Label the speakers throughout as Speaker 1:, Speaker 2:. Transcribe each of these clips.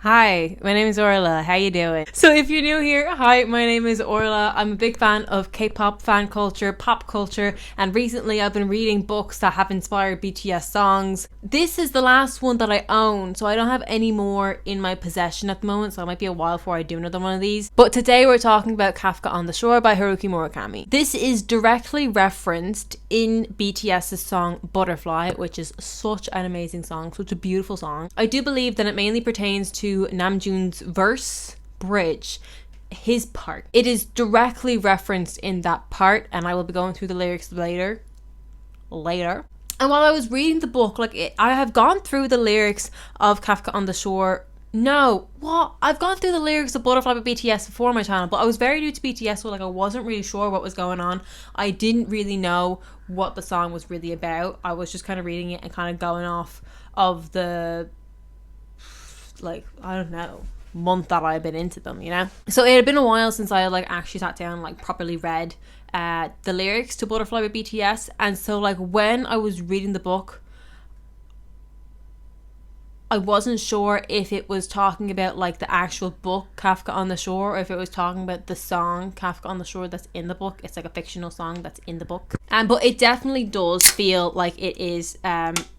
Speaker 1: Hi, my name is Orla. How you doing? So if you're new here, hi, my name is Orla. I'm a big fan of K-pop fan culture, pop culture, and recently I've been reading books that have inspired BTS songs. This is the last one that I own, so I don't have any more in my possession at the moment, so it might be a while before I do another one of these. But today we're talking about Kafka on the Shore by Haruki Murakami. This is directly referenced in BTS's song Butterfly, which is such an amazing song, such a beautiful song. I do believe that it mainly pertains to Namjoon's verse bridge, his part. It is directly referenced in that part, and I will be going through the lyrics later. And while I was reading the book, I have gone through the lyrics of Kafka on the Shore. No, what? I've gone through the lyrics of Butterfly by BTS before my channel, but I was very new to BTS, so I wasn't really sure what was going on. I didn't really know what the song was really about. I was just kind of reading it and kind of going off of the, I don't know, month that I've been into them, you know? So it had been a while since I had actually sat down and properly read the lyrics to Butterfly by BTS. And so when I was reading the book, I wasn't sure if it was talking about the actual book Kafka on the Shore, or if it was talking about the song Kafka on the Shore that's in the book. It's a fictional song that's in the book. But it definitely does feel like it is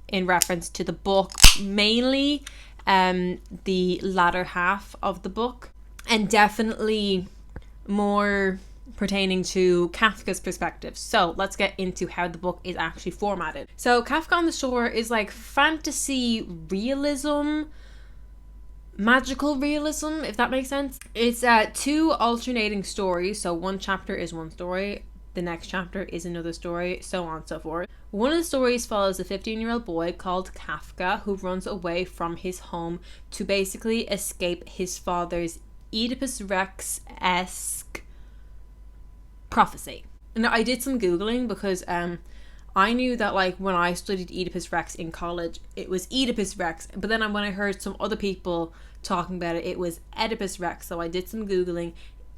Speaker 1: in reference to the book, mainly the latter half of the book, and definitely more pertaining to Kafka's perspective. So let's get into how the book is actually formatted. So Kafka on the Shore is fantasy realism, magical realism, if that makes sense. It's two alternating stories. So one chapter is one story, the next chapter is another story, so on and so forth. One of the stories follows a 15-year-old boy called Kafka who runs away from his home to basically escape his father's Oedipus Rex-esque prophecy. Now, I did some Googling because I knew that when I studied Oedipus Rex in college, it was Oedipus Rex, but then when I heard some other people talking about it, it was Oedipus Rex, so I did some Googling.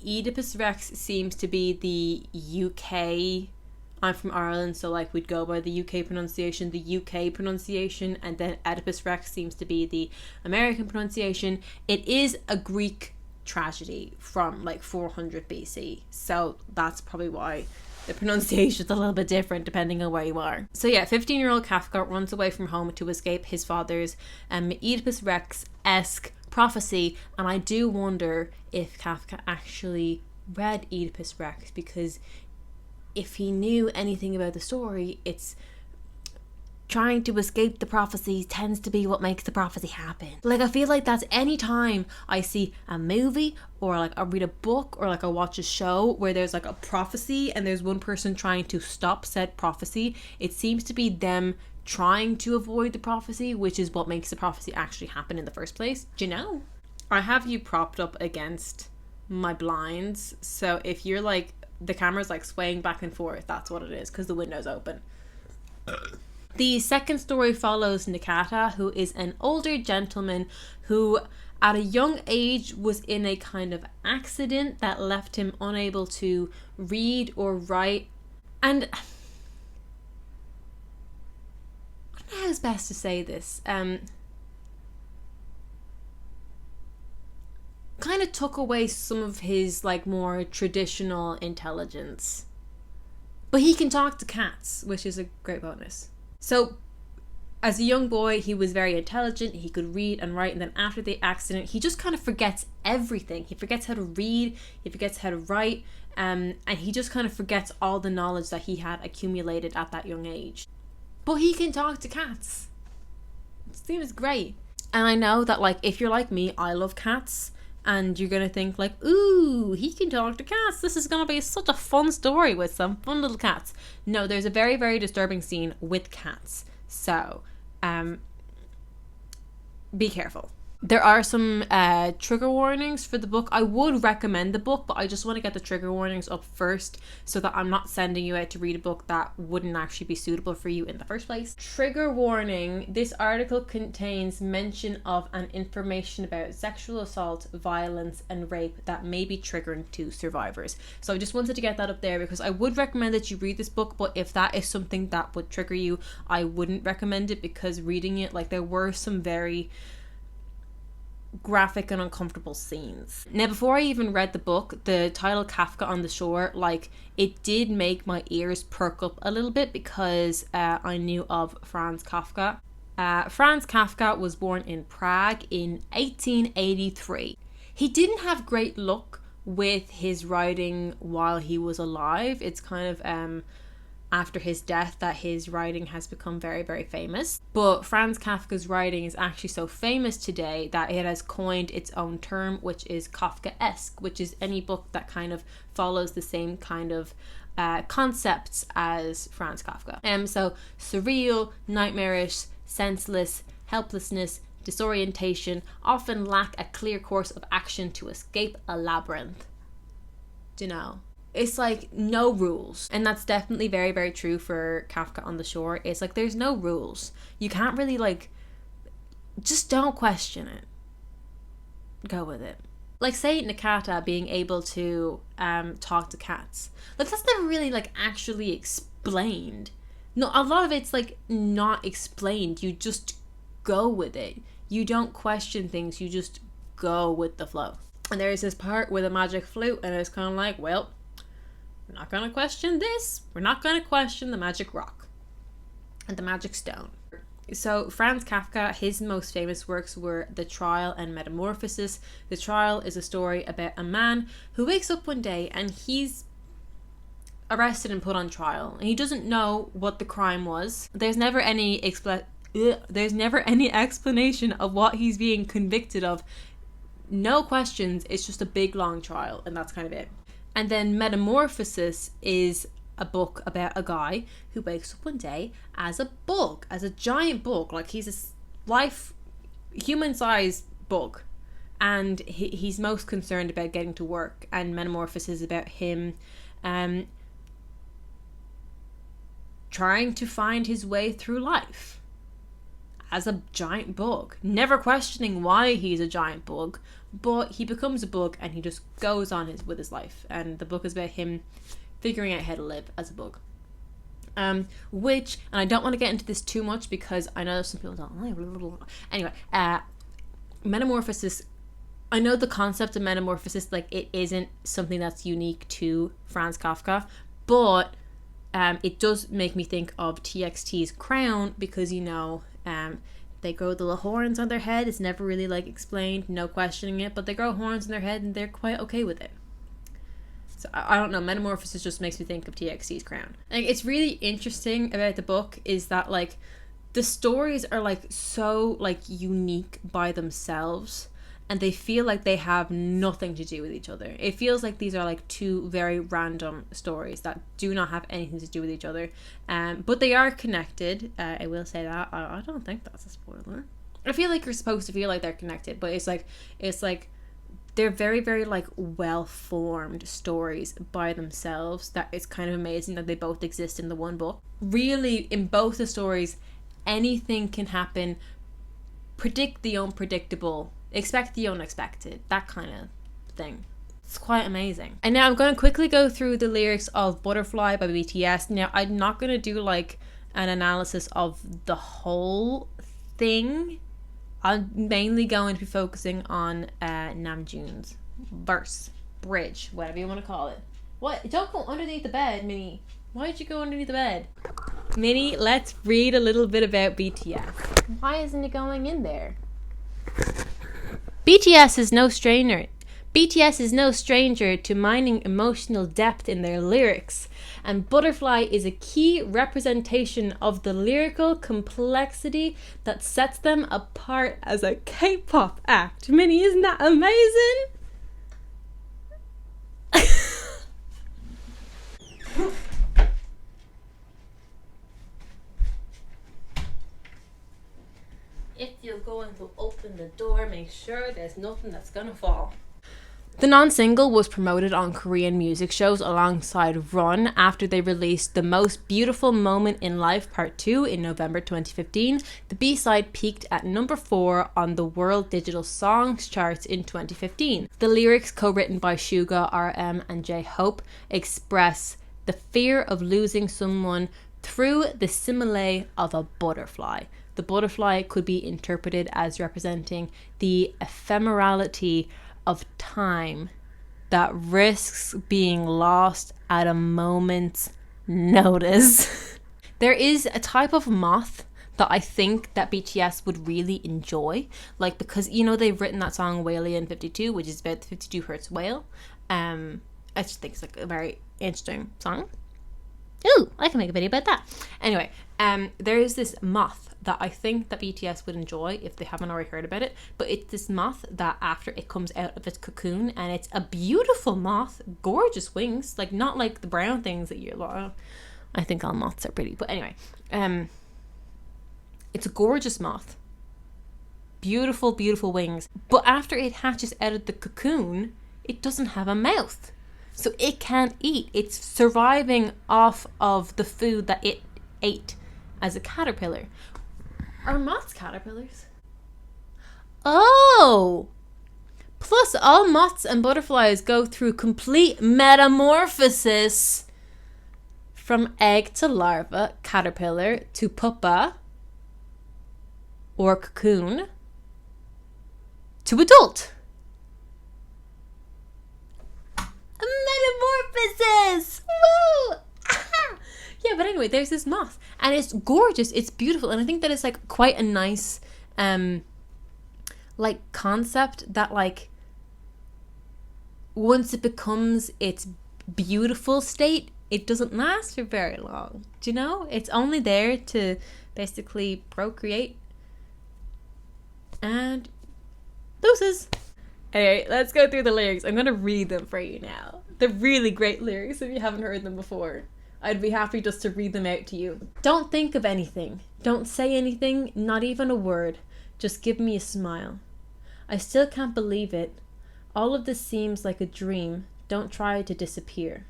Speaker 1: Oedipus Rex seems to be the UK. I'm from Ireland, so we'd go by the UK pronunciation, and then Oedipus Rex seems to be the American pronunciation. It is a Greek tragedy from 400 BC, so that's probably why the pronunciation is a little bit different depending on where you are. So yeah, 15-year-old Kafka runs away from home to escape his father's Oedipus Rex-esque prophecy, and I do wonder if Kafka actually read Oedipus Rex, because if he knew anything about the story, it's trying to escape the prophecy tends to be what makes the prophecy happen. I feel that's any time I see a movie or I read a book or I watch a show where there's a prophecy and there's one person trying to stop said prophecy, it seems to be them trying to avoid the prophecy, which is what makes the prophecy actually happen in the first place. Do you know? I have you propped up against my blinds, so if you're the camera's swaying back and forth, that's what it is, because the window's open. The second story follows Nikata, who is an older gentleman who at a young age was in a kind of accident that left him unable to read or write. And I don't know how it's best to say this. Kind of took away some of his more traditional intelligence. But he can talk to cats, which is a great bonus. So, as a young boy, he was very intelligent, he could read and write, and then after the accident, he just kind of forgets everything. He forgets how to read, he forgets how to write, and he just kind of forgets all the knowledge that he had accumulated at that young age. But he can talk to cats. It seems great. And I know that, if you're like me, I love cats, and you're going to think ooh, he can talk to cats. This is going to be such a fun story with some fun little cats. No, there's a very, very disturbing scene with cats. So, be careful. There are some trigger warnings for the book. I would recommend the book, but I just want to get the trigger warnings up first so that I'm not sending you out to read a book that wouldn't actually be suitable for you in the first place. Trigger warning. This article contains mention of and information about sexual assault, violence, and rape that may be triggering to survivors. So I just wanted to get that up there because I would recommend that you read this book, but if that is something that would trigger you, I wouldn't recommend it because reading it, there were some very graphic and uncomfortable scenes. Now, before I even read the book, the title Kafka on the Shore, like, it did make my ears perk up a little bit because I knew of Franz Kafka. Franz Kafka was born in Prague in 1883. He didn't have great luck with his writing while he was alive. It's kind of after his death that his writing has become very, very famous. But Franz Kafka's writing is actually so famous today that it has coined its own term, which is Kafkaesque, which is any book that kind of follows the same kind of concepts as Franz Kafka. So surreal, nightmarish, senseless, helplessness, disorientation, often lack a clear course of action to escape a labyrinth. Do you know? It's like no rules. And that's definitely very, very true for Kafka on the Shore. It's like there's no rules. You can't really like, just don't question it. Go with it. Like say Nakata being able to talk to cats. Like that's never really like actually explained. No, a lot of it's like not explained. You just go with it. You don't question things. You just go with the flow. And there's this part with a magic flute and it's kind of like, well, we're not going to question this. We're not going to question the magic rock and the magic stone. So Franz Kafka, his most famous works were The Trial and Metamorphosis. The Trial is a story about a man who wakes up one day and he's arrested and put on trial. And he doesn't know what the crime was. There's never any explanation of what he's being convicted of. No questions. It's just a big long trial and that's kind of it. And then Metamorphosis is a book about a guy who wakes up one day as a bug, as a giant bug. Like he's a human-sized bug. And he's most concerned about getting to work. And Metamorphosis is about him trying to find his way through life as a giant bug. Never questioning why he's a giant bug. But he becomes a bug and he just goes on with his life. And the book is about him figuring out how to live as a bug. And I don't want to get into this too much because I know some people don't. Anyway, Metamorphosis, I know the concept of metamorphosis, like it isn't something that's unique to Franz Kafka, but it does make me think of TXT's Crown because, you know, they grow the little horns on their head. It's never really like explained, no questioning it, but they grow horns in their head and they're quite okay with it. So I don't know, Metamorphosis just makes me think of TXT's Crown. Like it's really interesting about the book is that like the stories are like so like unique by themselves and they feel like they have nothing to do with each other. It feels like these are like two very random stories that do not have anything to do with each other. But they are connected. I will say that. I don't think that's a spoiler. I feel like you're supposed to feel like they're connected, but it's like they're very, very like well-formed stories by themselves that it's kind of amazing that they both exist in the one book. Really, in both the stories, anything can happen. Predict the unpredictable. Expect the unexpected, that kind of thing. It's quite amazing. And now I'm going to quickly go through the lyrics of Butterfly by BTS. Now, I'm not going to do like an analysis of the whole thing. I'm mainly going to be focusing on Namjoon's verse, bridge, whatever you want to call it. What? Don't go underneath the bed, Minnie. Why'd you go underneath the bed? Minnie, let's read a little bit about BTS. Why isn't it going in there? BTS is no stranger to mining emotional depth in their lyrics, and Butterfly is a key representation of the lyrical complexity that sets them apart as a K-pop act. Minnie, isn't that amazing? If you're going to open the door, make sure there's nothing that's gonna fall. The non-single was promoted on Korean music shows alongside Run after they released The Most Beautiful Moment in Life Part 2 in November 2015. The B-side peaked at number 4 on the World Digital Songs charts in 2015. The lyrics, co-written by Suga, RM and J-Hope, express the fear of losing someone through the simile of a butterfly. The butterfly could be interpreted as representing the ephemerality of time that risks being lost at a moment's notice. There is a type of moth that I think that BTS would really enjoy, like, because, you know, they've written that song Whalian 52, which is about the 52 hertz whale. I just think it's like a very interesting song. Ooh, I can make a video about that. Anyway, there is this moth that I think that BTS would enjoy if they haven't already heard about it. But it's this moth that after it comes out of its cocoon, and it's a beautiful moth, gorgeous wings, like not like the brown things that you're like, I think all moths are pretty. But anyway, it's a gorgeous moth. Beautiful, beautiful wings. But after it hatches out of the cocoon, it doesn't have a mouth. So it can't eat. It's surviving off of the food that it ate as a caterpillar. Are moths caterpillars? Oh! Plus, all moths and butterflies go through complete metamorphosis. From egg to larva, caterpillar, to pupa, or cocoon, to adult. Metamorphosis! Woo! Yeah, but anyway, there's this moth, and it's gorgeous, it's beautiful, and I think that it's like quite a nice like concept that, like, once it becomes its beautiful state, it doesn't last for very long. Do you know? It's only there to basically procreate. And doses. Anyway, let's go through the lyrics. I'm going to read them for you now. They're really great lyrics if you haven't heard them before. I'd be happy just to read them out to you. Don't think of anything. Don't say anything, not even a word. Just give me a smile. I still can't believe it. All of this seems like a dream. Don't try to disappear.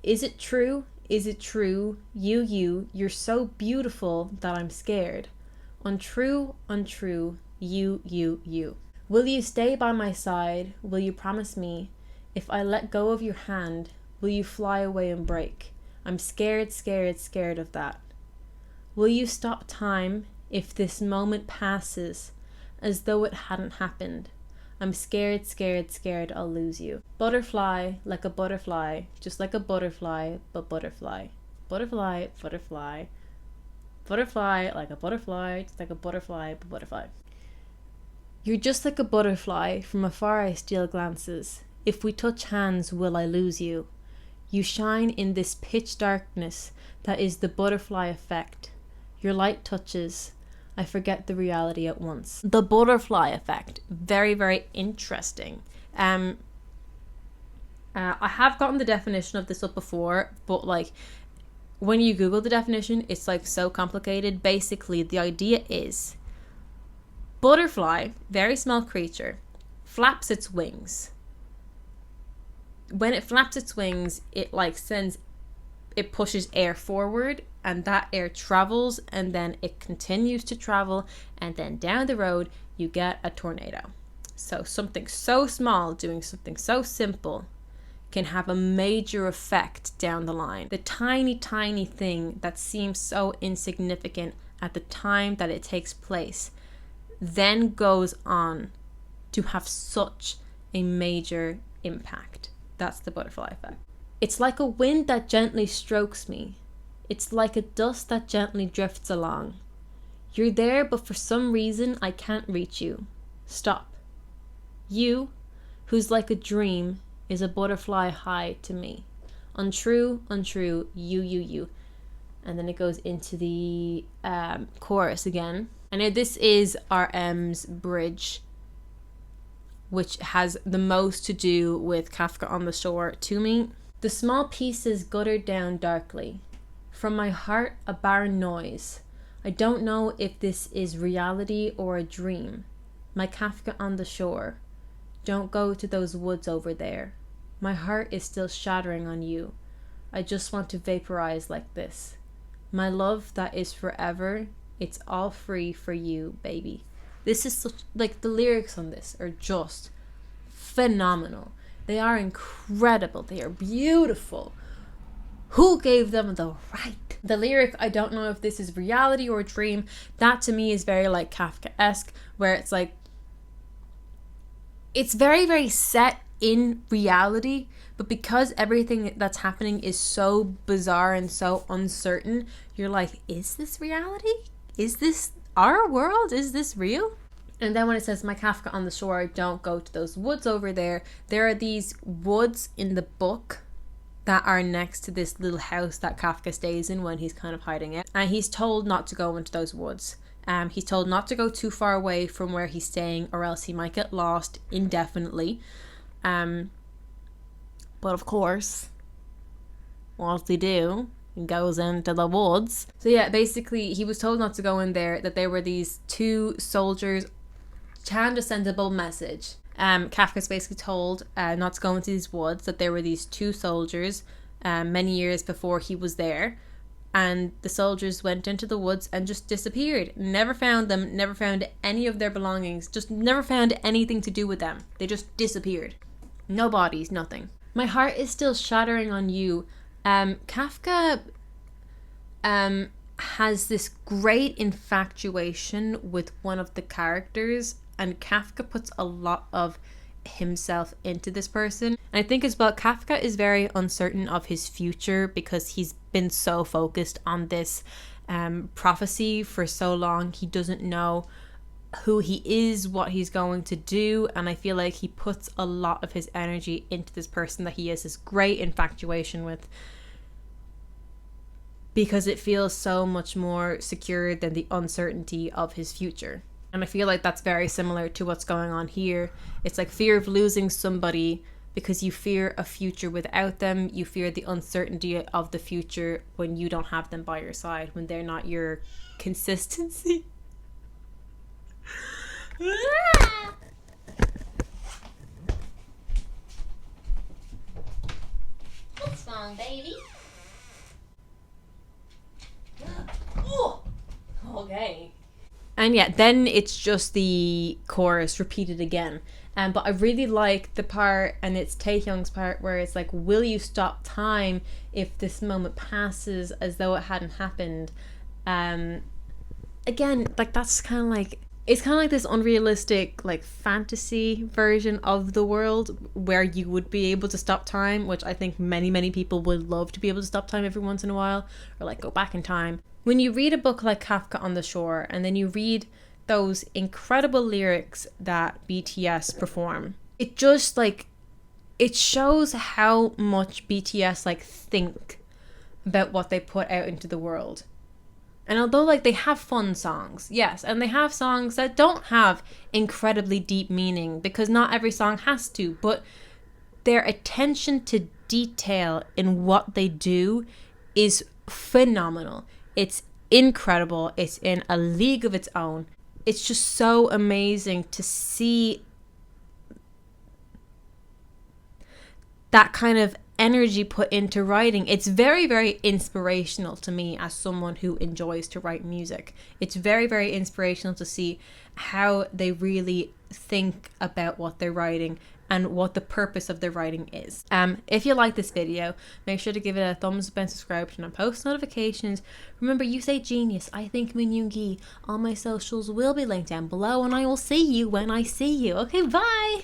Speaker 1: Is it true? Is it true? You're so beautiful that I'm scared. Untrue, untrue, you. Will you stay by my side? Will you promise me? If I let go of your hand, will you fly away and break? I'm scared of that. Will you stop time if this moment passes as though it hadn't happened? I'm scared I'll lose you. Butterfly, like a butterfly, just like a butterfly, but butterfly. Butterfly, butterfly. Butterfly, like a butterfly, just like a butterfly, but butterfly. You're just like a butterfly, from afar I steal glances. If we touch hands, will I lose you? You shine in this pitch darkness that is the butterfly effect. Your light touches, I forget the reality at once. The butterfly effect, very, very interesting. I have gotten the definition of this up before, but like when you Google the definition, it's like so complicated. Basically, the idea is butterfly, very small creature, flaps its wings. When it flaps its wings, it like it pushes air forward, and that air travels, and then it continues to travel, and then down the road you get a tornado. So something so small doing something so simple can have a major effect down the line. The tiny thing that seems so insignificant at the time that it takes place then goes on to have such a major impact. That's the butterfly effect. It's like a wind that gently strokes me. It's like a dust that gently drifts along. You're there, but for some reason I can't reach you. Stop. You, who's like a dream, is a butterfly high to me. Untrue, untrue, you. And then it goes into the chorus again. I know this is RM's bridge, which has the most to do with Kafka on the Shore to me. The small pieces guttered down darkly. From my heart, a barren noise. I don't know if this is reality or a dream. My Kafka on the shore. Don't go to those woods over there. My heart is still shattering on you. I just want to vaporize like this. My love that is forever, it's all free for you, baby. This is such, like, the lyrics on this are just phenomenal. They are incredible. They are beautiful. Who gave them the right? The lyric, I don't know if this is reality or a dream, that to me is very like Kafka-esque, where it's like, it's very, very set in reality, but because everything that's happening is so bizarre and so uncertain, you're like, is this reality? Is this our world? Is this real? And then when it says, my Kafka on the shore, don't go to those woods over there, there are these woods in the book that are next to this little house that Kafka stays in when he's kind of hiding out. And he's told not to go into those woods. He's told not to go too far away from where he's staying, or else he might get lost indefinitely. But of course, what does he do? He goes into the woods. So yeah, basically he was told not to go in there, that there were these two soldiers trying to send a double message. Kafka's basically told not to go into these woods, that there were these two soldiers many years before he was there. And the soldiers went into the woods and just disappeared. Never found them, never found any of their belongings, just never found anything to do with them. They just disappeared. No bodies, nothing. My heart is still shattering on you. Kafka has this great infatuation with one of the characters, and Kafka puts a lot of himself into this person. And I think as well, Kafka is very uncertain of his future because he's been so focused on this prophecy for so long. He doesn't know who he is, what he's going to do, and I feel like he puts a lot of his energy into this person that he has this great infatuation with, because it feels so much more secure than the uncertainty of his future. And I feel like that's very similar to what's going on here. It's like fear of losing somebody because you fear a future without them. You fear the uncertainty of the future when you don't have them by your side, when they're not your consistency.
Speaker 2: What's wrong, baby?
Speaker 1: Okay. And yeah, then it's just the chorus repeated again. But I really like the part, and it's Taehyung's part, where it's like, will you stop time if this moment passes as though it hadn't happened? Again, like, that's kind of like, it's kind of like this unrealistic, like, fantasy version of the world where you would be able to stop time, which I think many, many people would love to be able to stop time every once in a while, or like go back in time. When you read a book like Kafka on the Shore, and then you read those incredible lyrics that BTS perform, it just like, it shows how much BTS like think about what they put out into the world. And although like they have fun songs, yes, and they have songs that don't have incredibly deep meaning, because not every song has to, but their attention to detail in what they do is phenomenal. It's incredible. It's in a league of its own. It's just so amazing to see that kind of energy put into writing. It's very, very inspirational to me as someone who enjoys to write music. It's very, very inspirational to see how they really think about what they're writing and what the purpose of their writing is. If you like this video, make sure to give it a thumbs up and subscribe to post notifications. Remember, you say genius, I think Minyoongi. All my socials will be linked down below, and I will see you when I see you. Okay, bye!